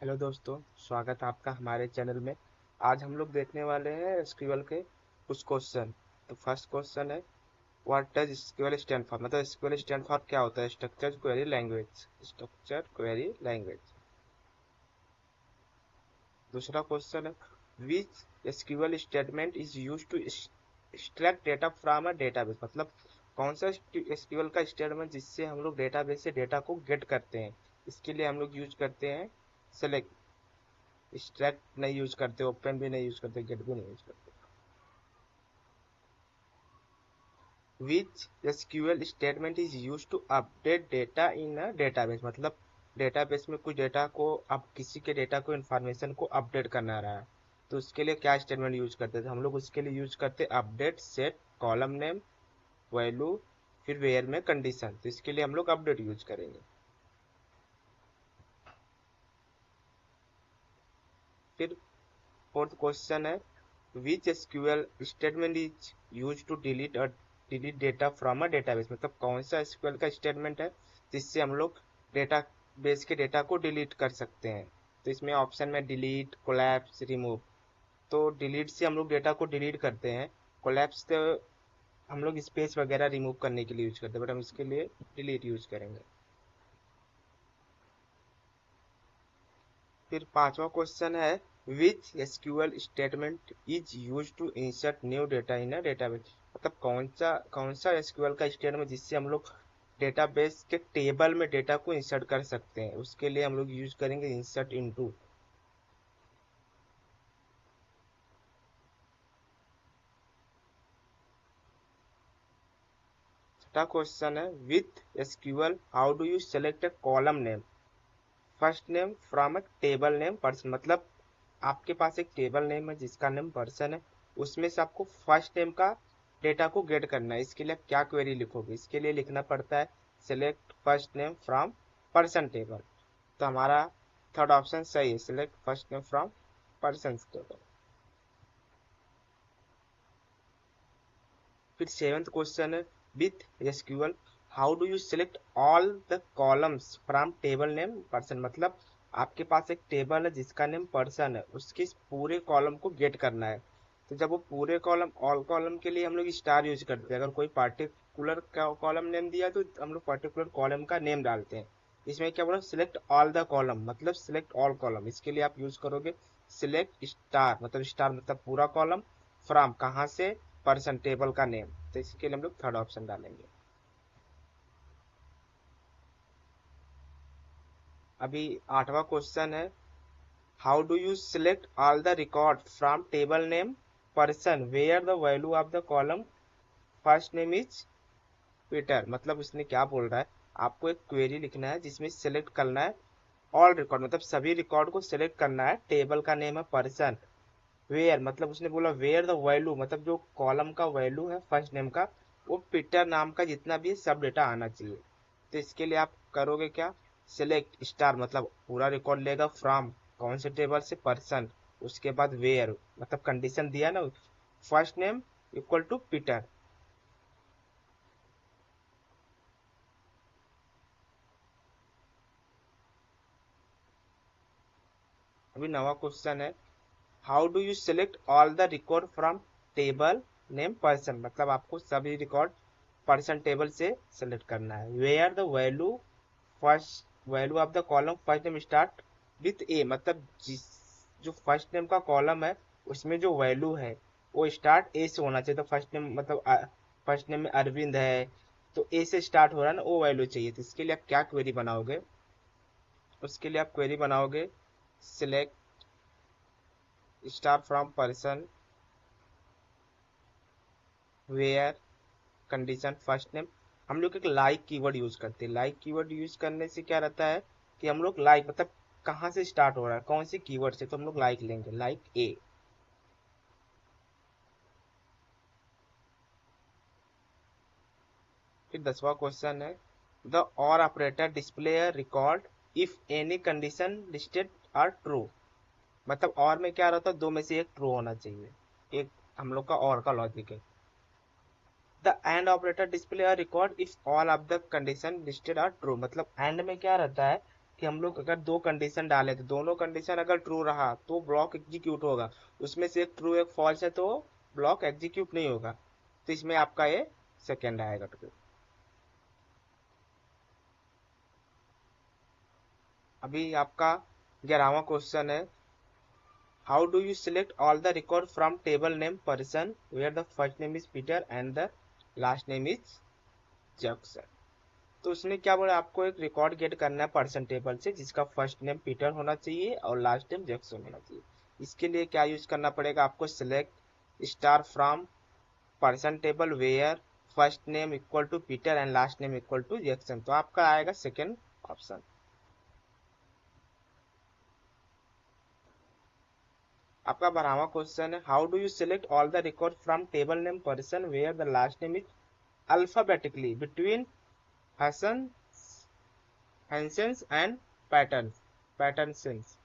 Hello दोस्तों, स्वागत है आपका हमारे चैनल में। आज हम लोग देखने वाले हैं एसक्यूएल के कुछ क्वेश्चन। तो फर्स्ट क्वेश्चन है, what does SQL stand for. मतलब एसक्यूएल स्टैंड फॉर क्या होता है? Structure query language. Structure query language. दूसरा क्वेश्चन है, which SQL statement is used to extract data from a database. मतलब कौन सा एसक्यूएल का स्टेटमेंट जिससे हम लोग डेटाबेस से डेटा को गेट करते हैं। इसके लिए हम लोग यूज करते हैं सेलेक्ट। एक्सट्रैक्ट नहीं यूज करते, ओपन भी नहीं यूज करते, गेट भी नहीं यूज करते। Which SQL statement is use to update data in a database. मतलब डेटाबेस में कुछ डेटा को, अब किसी के डेटा को, इन्फॉर्मेशन को अपडेट करना रहा है, तो उसके लिए क्या स्टेटमेंट यूज करते थे हम लोग? उसके लिए यूज करते update set column name value फिर वेयर में कंडीशन। तो इसके लिए हम लोग अपडेट यूज करेंगे। फिर फोर्थ क्वेश्चन है, which SQL statement is use to delete data from a database. मतलब कौन सा एसक्यूएल का स्टेटमेंट है जिससे हम लोग डेटा बेस के डेटा को डिलीट कर सकते हैं। तो इसमें ऑप्शन में डिलीट, कोलैप्स, रिमूव। तो डिलीट से हम लोग डेटा को डिलीट करते हैं। कोलैप्स से हम लोग स्पेस वगैरह रिमूव करने के लिए यूज करते हैं, बट हम इसके लिए डिलीट यूज करेंगे। फिर पांचवा क्वेश्चन है, which SQL statement is use to insert new data in a database. मतलब कौन सा एसक्यूएल का स्टेटमेंट जिससे हम लोग डेटाबेस के टेबल में डेटा को इंसर्ट कर सकते हैं। उसके लिए हम लोग यूज करेंगे इंसर्ट इनटू। छठा क्वेश्चन है, with SQL how do you select a column name first name from a table name person. मतलब आपके पास एक टेबल नेम है जिसका नेम पर्सन है, उसमें से आपको फर्स्ट नेम का डेटा को गेट करना है। इसके लिए आप क्या क्वेरी लिखोगे? इसके लिए लिखना पड़ता है select first name from person table. तो हमारा थर्ड ऑप्शन सही है, select first name from person table. फिर सेवेंथ क्वेश्चन है, with SQL how do you select all the columns from table name person. मतलब आपके पास एक टेबल है जिसका नेम पर्सन है, उसके इस पूरे कॉलम को गेट करना है। तो जब वो पूरे कॉलम, ऑल कॉलम के लिए हम लोग स्टार यूज करते हैं। अगर कोई पार्टिकुलर कॉलम नेम दिया तो हम लोग पर्टिकुलर कॉलम का नेम डालते हैं। इसमें क्या बोला, सिलेक्ट ऑल द कॉलम, मतलब सिलेक्ट ऑल कॉलम। इसके लिए आप यूज करोगे सिलेक्ट स्टार, मतलब पूरा कॉलम, फ्रॉम कहाँ से, पर्सन टेबल का नेम। तो इसके लिए हम लोग थर्ड ऑप्शन डालेंगे। अभी आठवां क्वेश्चन है, how do you select all the record from table name person where the value of the column first name is Peter. मतलब उसने क्या बोल रहा है, आपको एक क्वेरी लिखना है जिसमें सिलेक्ट करना है ऑल रिकॉर्ड, मतलब सभी रिकॉर्ड को सिलेक्ट करना है। टेबल का नेम है पर्सन, वेयर मतलब उसने बोला वेयर द वैल्यू, मतलब जो कॉलम का वैल्यू है फर्स्ट नेम का, वो पीटर नाम का जितना भी है सब डेटा आना चाहिए। तो इसके लिए आप करोगे क्या, सिलेक्ट स्टार, मतलब पूरा रिकॉर्ड लेगा, फ्रॉम कौन से टेबल से, पर्सन, उसके बाद वेयर, मतलब कंडीशन दिया ना, first name equal to Peter. अभी नवा क्वेश्चन है, how do you select all the record from table name person. मतलब आपको सभी रिकॉर्ड पर्सन टेबल से सेलेक्ट करना है। Where the value first value of the column first name start with A. मतलब जिस जो फर्स्ट नेम का कॉलम है उसमें जो वैल्यू है वो स्टार्ट ए से होना चाहिए। तो फर्स्ट नेम मतलब फर्स्ट नेम में अरविंद है, तो ए से स्टार्ट हो रहा है ना, वो वैल्यू चाहिए। तो इसके लिए आप क्या क्वेरी बनाओगे? उसके लिए आप क्वेरी बनाओगे select star from person where condition first name. हम लोग एक लाइक कीवर्ड यूज करते हैं। लाइक कीवर्ड यूज करने से क्या रहता है कि हम लोग लाइक मतलब कहाँ से स्टार्ट हो रहा है, कौन से कीवर्ड से, तो हम लोग लाइक लेंगे, लाइक ए। फिर 10वां क्वेश्चन है, the or operator display record if any condition listed are true. मतलब और में क्या रहता है, दो में से एक ट्रू होना चाहिए। एक हम लोग का और का लॉजिक है। The and operator display a record if all of the condition listed are true. मतलब एंड में क्या रहता है कि हम लोग अगर दो कंडीशन डाले तो दोनों कंडीशन अगर ट्रू रहा तो ब्लॉक एग्जीक्यूट होगा, उसमें से एक ट्रू एक फॉल्स है तो ब्लॉक एग्जीक्यूट नहीं होगा। तो इसमें आपका ये सेकेंड आएगा। तो अभी आपका 11वां क्वेश्चन है, how do you select all the record from table name person where the first name is Peter and the last name is Jackson. तो उसने क्या बोला, आपको एक रिकॉर्ड गेट करना है पर्सन टेबल से जिसका फर्स्ट नेम पीटर होना चाहिए और लास्ट नेम जैक्सन होना चाहिए। इसके लिए क्या यूज करना पड़ेगा, आपको select star from person table where first name equal to Peter and last name equal to Jackson. तो आपका आएगा सेकेंड ऑप्शन। आपका 12वां क्वेश्चन है, how do you select all the record from table name person where the last name is alphabetically between Hansen Hansens and pattern Pettersens.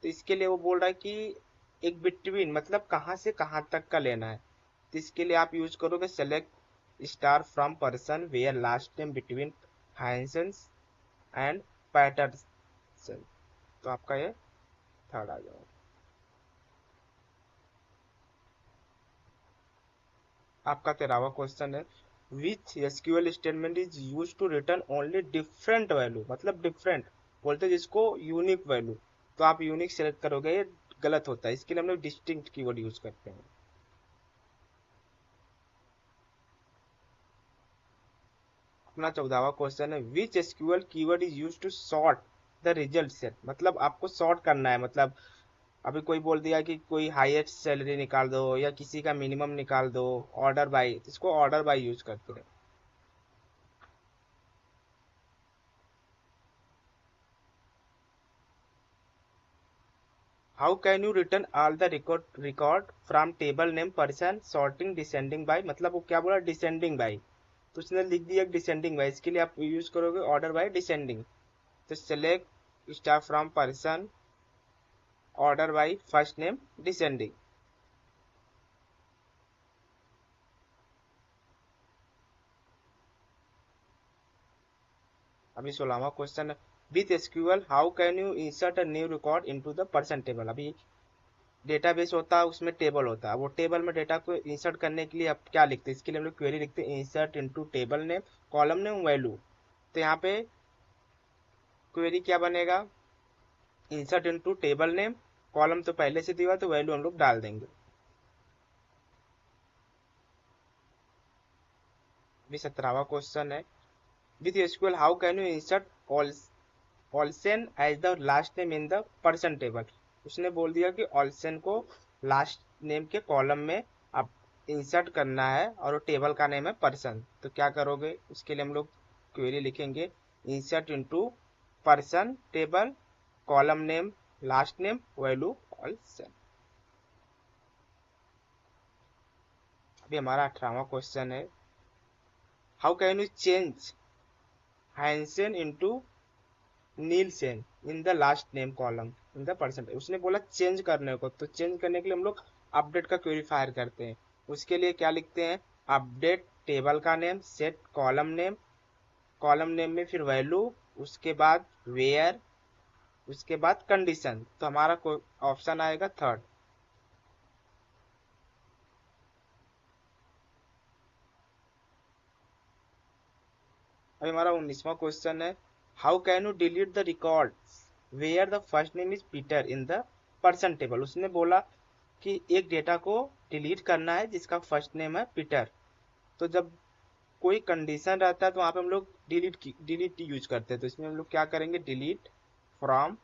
तो इसके लिए वो बोल रहा है कि एक बिटवीन मतलब कहाँ से कहाँ तक का लेना है। तो इसके लिए आप यूज करोगे select star from person where last name between Hansens and Pettersens. तो आपका ये थर्ड आ जाएगा। आपका 13वां क्वेश्चन है, which SQL statement is use to return only different value, मतलब डिफरेंट बोलते हैं जिसको यूनिक वैल्यू। तो आप यूनिक सेलेक्ट करोगे, ये गलत होता है, इसके लिए हम लोग डिस्टिंक्ट कीवर्ड यूज करते हैं। अपना 14वां क्वेश्चन है, which SQL keyword is use to sort the result set, मतलब आपको सॉर्ट करना है। मतलब अभी कोई बोल दिया कि कोई हाईएस्ट सैलरी निकाल दो या किसी का मिनिमम निकाल दो, ऑर्डर बाय, इसको ऑर्डर बाय यूज करते हैं। How can you return all the record from table name person sorting descending by, मतलब वो क्या बोला डिसेंडिंग बाय, तो उसने लिख दिया डिसेंडिंग बाय, इसके लिए आप यूज करोगे ऑर्डर बाय डिसेंडिंग। तो select star from person order by first name descending. अभी 16वां क्वेश्चन है, with SQL how can you insert a new record into the person table. अभी डेटाबेस होता है उसमें टेबल होता है, वो टेबल में डेटा को इंसर्ट करने के लिए आप क्या लिखते हैं, इसके लिए हम लोग क्वेरी लिखते हैं insert into table name column name value. तो यहाँ पे क्वेरी क्या बनेगा, insert into table name, column तो पहले से दिया तो वैल्यू हम लोग डाल देंगे। अभी 17वां क्वेश्चन है, with SQL how can you insert Olsen as the last name in the person table. उसने बोल दिया कि ऑल्सन को लास्ट नेम के कॉलम में आप इंसर्ट करना है और वो टेबल का नेम है पर्सन। तो क्या करोगे, उसके लिए हम लोग क्वेरी लिखेंगे insert into person table column name last name value Olsen. अभी हमारा 18वां क्वेश्चन है, how can you change Hansen into Nielsen in the last name column in the percentage. उसने बोला चेंज करने को, तो चेंज करने के लिए हम लोग अपडेट का क्वेरी फायर करते हैं। उसके लिए क्या लिखते हैं, अपडेट टेबल का नेम सेट कॉलम नेम में फिर वैल्यू, उसके बाद वेयर, उसके बाद कंडीशन। तो हमारा ऑप्शन आएगा थर्ड। अभी हमारा 19वां क्वेश्चन है, how can you delete the record where the first name is Peter in the person table. उसने बोला कि एक डेटा को डिलीट करना है जिसका फर्स्ट नेम है पीटर। तो जब कोई कंडीशन रहता है तो वहां पे हम लोग डिलीट यूज करते हैं। तो इसमें हम लोग क्या करेंगे, delete from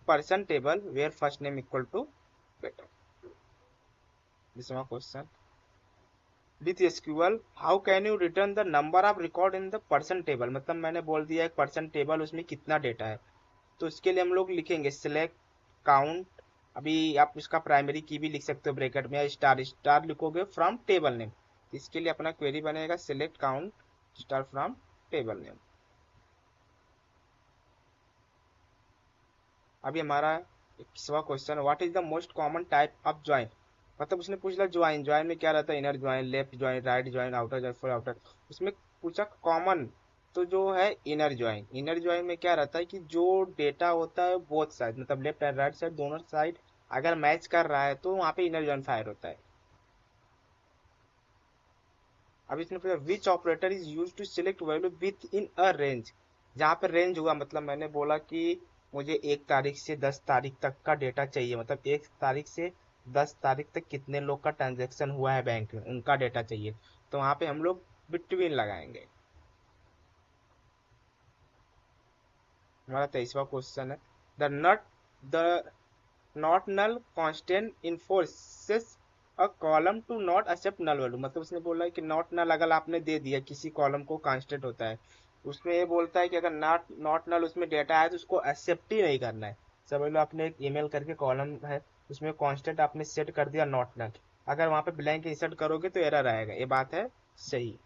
person table where first name equal to Peter. 20वां question, with SQL how can you return the number of record in the person table, मतलब मैंने बोल दिया एक पर्सन टेबल उसमें कितना डेटा है। तो इसके लिए हम लोग लिखेंगे सिलेक्ट काउंट, अभी आप उसका प्राइमरी की भी लिख सकते हो ब्रैकेट में, या स्टार स्टार लिखोगे फ्रॉम टेबल नेम। इसके लिए अपना क्वेरी बनेगा select count star from table name. अभी हमारा 21वां question, what is the most common type of join, मतलब उसने पूछा ज्वाइन, ज्वाइन में क्या रहता है, inner join, left join, right join, outer join, full outer. उसमें पूछा कॉमन तो जो है इनर ज्वाइन में क्या रहता है कि जो डेटा होता है बोथ साइड मतलब लेफ्ट एंड राइट साइड दोनों साइड अगर मैच कर रहा है तो वहां पे इनर ज्वाइन फायर होता है। अब इसमें पूछा which operator is use to select value within a range. जहाँ पे रेंज हुआ मतलब मैंने बोला कि मुझे 1 तारीख से 10 तारीख तक का डेटा चाहिए, मतलब 1 तारीख से 10 तारीख तक कितने लोग का ट्रांजेक्शन हुआ है बैंक में उनका डेटा चाहिए, तो वहां पे हम लोग बिटवीन लगाएंगे। हमारा 23वां क्वेश्चन है the not null constant enforces a column to not accept null value. मतलब उसने बोला है कि नॉट नल अगर आपने दे दिया किसी कॉलम को कांस्टेंट होता है, उसमें ये बोलता है कि अगर नॉट नल उसमें डेटा है तो उसको एक्सेप्ट ही नहीं करना है। समझ लो आपने एक ईमेल करके कॉलम है उसमें कांस्टेंट आपने सेट कर दिया नॉट नल, अगर वहां पे ब्लैंक इंसर्ट करोगे तो एरर आएगा, ये बात है सही।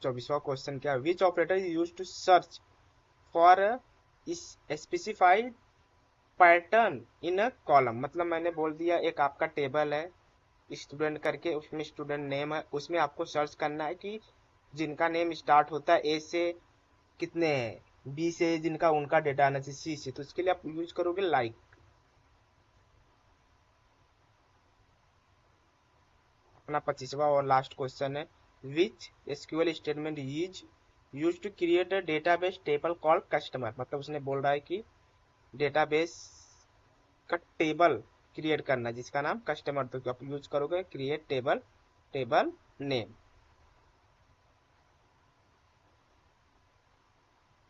24वां क्वेश्चन क्या, which operator is use to search for specified pattern in a column. मतलब मैंने बोल दिया एक आपका टेबल है स्टूडेंट करके, उसमें स्टूडेंट नेम है, उसमें आपको सर्च करना है कि जिनका नेम स्टार्ट होता है ए से कितने हैं, बी से जिनका उनका डेटा आना चाहिए, सी से, तो उसके लिए आप यूज करोगे लाइक। अपना 25वां और लास्ट क्वेश्चन है which SQL statement is use to create a database table called customer. मतलब उसने बोल रहा है कि डेटाबेस का टेबल क्रिएट करना जिसका नाम कस्टमर, तो आप यूज करोगे क्रिएट टेबल टेबल नेम।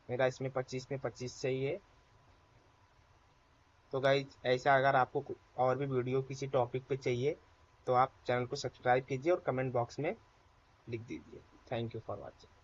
मेरा इसमें 25 में 25 सही है। तो गाइज ऐसा अगर आपको और भी वीडियो किसी टॉपिक पे चाहिए तो आप चैनल को सब्सक्राइब कीजिए और कमेंट बॉक्स में लिख दीजिए। Thank you for watching.